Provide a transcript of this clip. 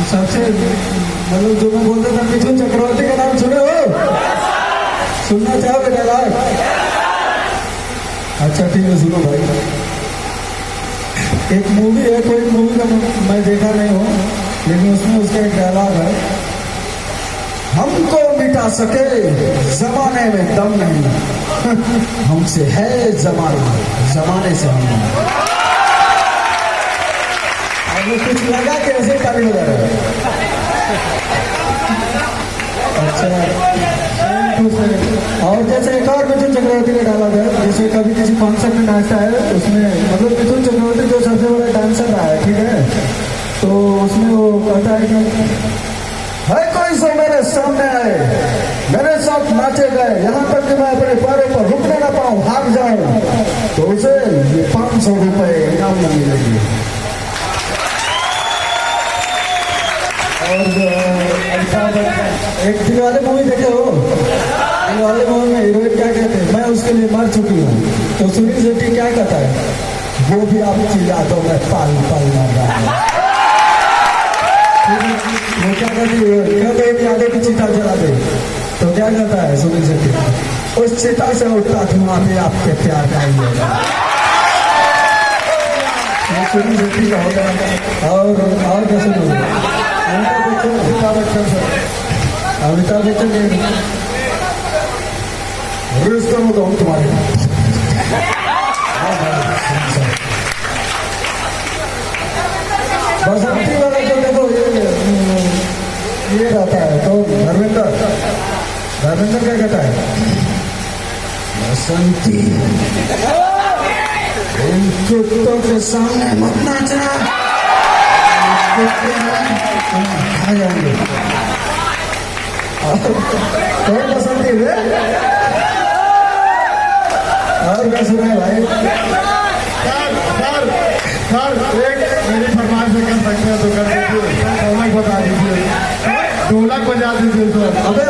सबसे मतलब जो मैं बोलता था मिथुन चक्रवर्ती का नाम सुने हो? सुनना चाहोगे डायलॉग? अच्छा ठीक है, सुनो भाई। एक मूवी है, कोई मूवी का मैं देखा नहीं हूँ, लेकिन उसमें उसका एक डायलॉग है, हमको मिटा सके जमाने में दम नहीं, हमसे है जमाना, जमाने से हम नहीं। अब कुछ लगा कि ऐसे ताली बजा रहे हैं? अच्छा, और जैसे एक और मिथुन चक्रवर्ती का डायलॉग है, जैसे कभी किसी फंक्शन में नाचता है, उसमें मतलब मिथुन चक्रवर्ती जो सबसे बड़ा डांसर रहा है, ठीक है, तो उसमें वो कहता है कि है कोई सो मेरे सामने आए, मेरे साथ नाचे गए, यहाँ तक कि मैं अपने पैरों पर रुकने ना पाऊं, भाग जाऊं, तो उसे ये 500 रुपए इनाम न मिलेगी। और एक दिलवाले मूवी देखे हो? दिलवाले मूवी में हीरोइन क्या कहते हैं, मैं उसके लिए मर चुकी हूँ, तो सुनील शेट्टी क्या कहता है, वो भी आपकी यादों में पल पल मर रहा है। वो क्या कहती है, यादों की चिता जला दे, तो क्या कहता है सुनील शेट्टी, उस चिता से उठता धुआं भी आपके प्यार का ही होगा। सुनील शेट्टी का होगा। और क्या सुनो, अमिताभ बच्चन सर, अमिताभ बच्चन रिश्ता में तो हम तुम्हारे बसंती वाला जो देखो ये रहता है, तो धर्मेंद्र क्या कहता है, बसंती इन कुत्तों के सामने मत नाचना, खा जाएंगे। कौन बसंती है? और क्या सुना है भाई? सर एक मेरी फरमाइश कर सकते हैं तो कर दीजिए, ढोलक बता दीजिए, ढोलक बजा दीजिए सर। अबे